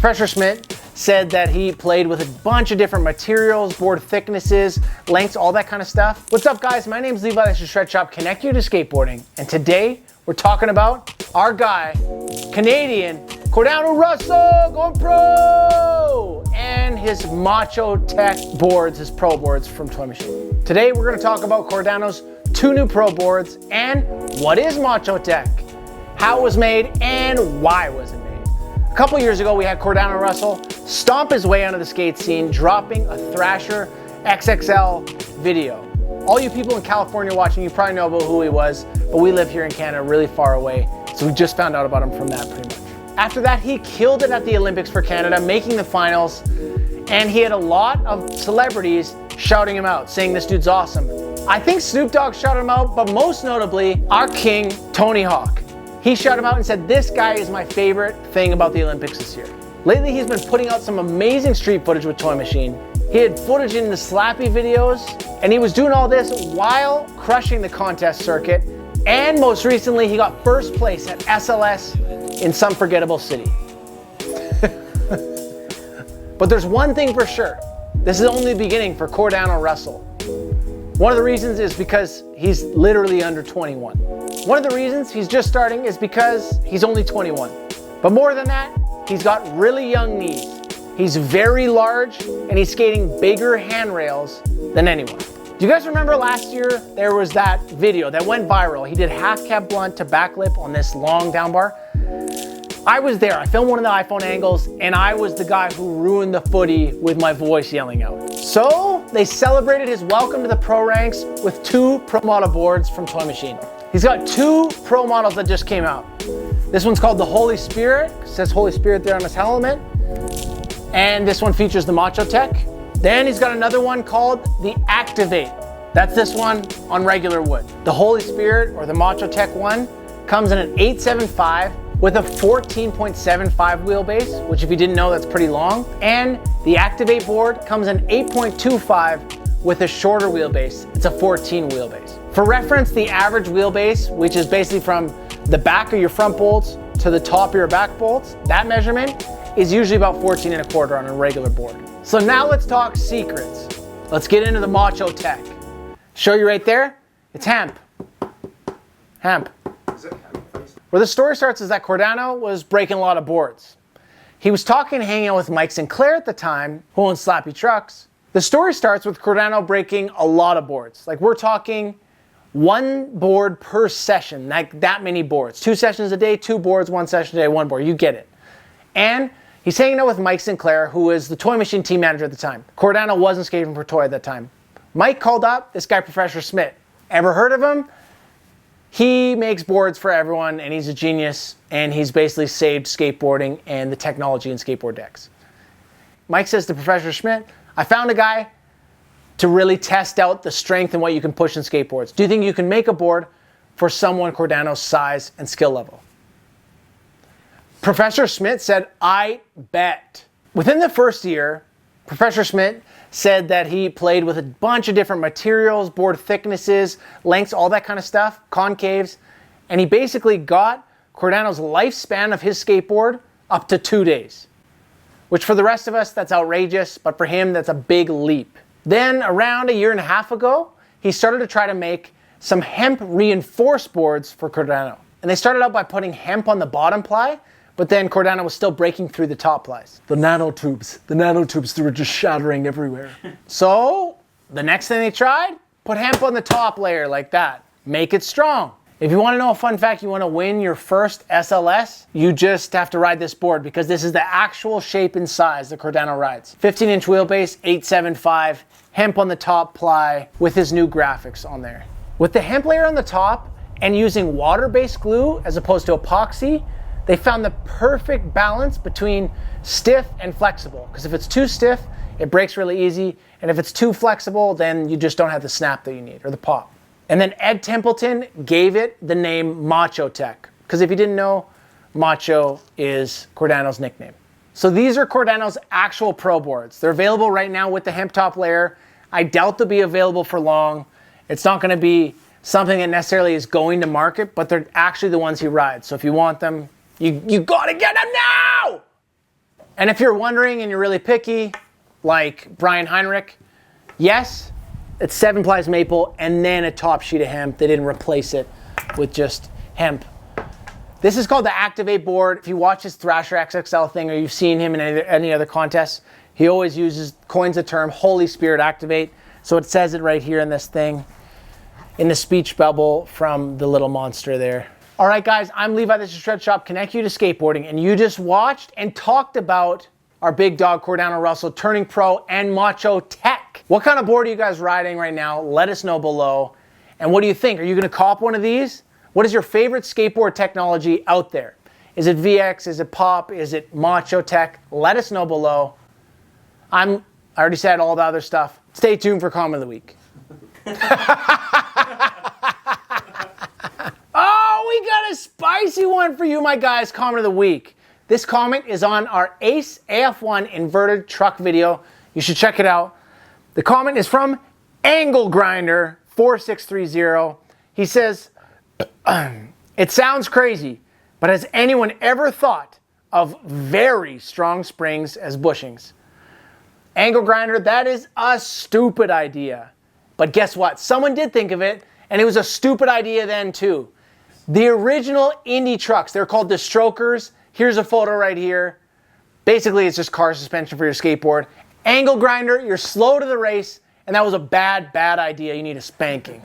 Professor Schmidt said that he played with a bunch of different materials, board thicknesses, lengths, all that kind of stuff. What's up, guys? My name is Levi. This is Shred Shop, connect you to skateboarding. And today we're talking about our guy, Canadian Cordano Russell, going pro, and his Macho Tech boards, his pro boards from Toy Machine. Today we're going to talk about Cordano's 2 new pro boards and what is Macho Tech, how it was made, and why was it made. A couple years ago, we had Cordano Russell stomp his way onto the skate scene, dropping a Thrasher XXL video. All you people in California watching, you probably know about who he was, but we live here in Canada really far away, so we just found out about him from that pretty much. After that, he killed it at the Olympics for Canada, making the finals, and he had a lot of celebrities shouting him out, saying this dude's awesome. I think Snoop Dogg shouted him out, but most notably, our king, Tony Hawk. He shouted him out and said, this guy is my favorite thing about the Olympics this year. Lately, he's been putting out some amazing street footage with Toy Machine. He had footage in the Slappy videos, and he was doing all this while crushing the contest circuit. And most recently, he got first place at SLS in some forgettable city. But there's one thing for sure. This is only the beginning for Cordano Russell. One of the reasons is because he's literally under 21. One of the reasons he's just starting is because he's only 21. But more than that, he's got really young knees. He's very large, and he's skating bigger handrails than anyone. Do you guys remember last year, there was that video that went viral? He did half cab blunt to backlip on this long down bar. I was there, I filmed one of the iPhone angles, and I was the guy who ruined the footy with my voice yelling out. So they celebrated his welcome to the pro ranks with 2 pro model boards from Toy Machine. He's got 2 pro models that just came out. This one's called the Holy Spirit, it says Holy Spirit there on his helmet. And this one features the Macho Tech. Then he's got another one called the Activate. That's this one on regular wood. The Holy Spirit, or the Macho Tech one, comes in an 875 with a 14.75 wheelbase, which if you didn't know, that's pretty long. And the Activate board comes in 8.25 with a shorter wheelbase. It's a 14 wheelbase. For reference, the average wheelbase, which is basically from the back of your front bolts to the top of your back bolts, that measurement is usually about 14.25 on a regular board. So now let's talk secrets. Let's get into the Macho Tech. Show you right there, it's hemp. Hemp. Is it hemp? Where the story starts is that Cordano was breaking a lot of boards. He was talking and hanging out with Mike Sinclair at the time, who owned Slappy Trucks. The story starts with Cordano breaking a lot of boards. Like, we're talking 1 board per session, like that many boards. 2 sessions a day, 2 boards, 1 session a day, 1 board, you get it. And he's hanging out with Mike Sinclair, who was the Toy Machine team manager at the time. Cordano wasn't skating for Toy at that time. Mike called up this guy, Professor Schmidt. Ever heard of him? He makes boards for everyone, and he's a genius, and he's basically saved skateboarding and the technology in skateboard decks. Mike says to Professor Schmidt, I found a guy to really test out the strength and what you can push in skateboards. Do you think you can make a board for someone Cordano's size and skill level? Professor Schmidt said, I bet. Within the first year, Professor Schmidt said that he played with a bunch of different materials, board thicknesses, lengths, all that kind of stuff, concaves, and he basically got Cordano's lifespan of his skateboard up to 2 days, which for the rest of us, that's outrageous, but for him, that's a big leap. Then around 1.5 years ago, he started to try to make some hemp reinforced boards for Cordano. And they started out by putting hemp on the bottom ply, but then Cordano was still breaking through the top plies. The nanotubes, they were just shattering everywhere. So the next thing they tried, put hemp on the top layer like that. Make it strong. If you want to know a fun fact, you want to win your first SLS, you just have to ride this board because this is the actual shape and size that Cordano rides. 15-inch wheelbase, 875, hemp on the top ply with his new graphics on there. With the hemp layer on the top and using water-based glue as opposed to epoxy, they found the perfect balance between stiff and flexible. Because if it's too stiff, it breaks really easy. And if it's too flexible, then you just don't have the snap that you need, or the pop. And then Ed Templeton gave it the name Macho Tech. Because if you didn't know, Macho is Cordano's nickname. So these are Cordano's actual pro boards. They're available right now with the hemp top layer. I doubt they'll be available for long. It's not going to be something that necessarily is going to market, but they're actually the ones he rides. So if you want them, you gotta get them now! And if you're wondering and you're really picky, like Brian Heinrich, yes, it's 7 plies maple and then a top sheet of hemp. They didn't replace it with just hemp. This is called the Activate board. If you watch his Thrasher XXL thing or you've seen him in any other contests, he always coins the term Holy Spirit Activate. So it says it right here in this thing, in the speech bubble from the little monster there. All right, guys, I'm Levi, this is Shred Shop, Connect You to Skateboarding, and you just watched and talked about our big dog, Cordano Russell, turning pro and Macho tech. What kind of board are you guys riding right now? Let us know below. And what do you think? Are you gonna cop one of these? What is your favorite skateboard technology out there? Is it VX, is it Pop, is it Macho tech? Let us know below. I already said all the other stuff. Stay tuned for Comment of the Week. Oh, we got a spicy one for you, my guys. Comment of the week. This comment is on our Ace AF1 inverted truck video. You should check it out. The comment is from Angle Grinder 4630. He says, it sounds crazy, but has anyone ever thought of very strong springs as bushings? Angle Grinder, that is a stupid idea. But guess what? Someone did think of it, and it was a stupid idea then too. The original Indy trucks, they're called the Strokers. Here's a photo right here. Basically, it's just car suspension for your skateboard. Angle Grinder, you're slow to the race, and that was a bad idea. You need a spanking.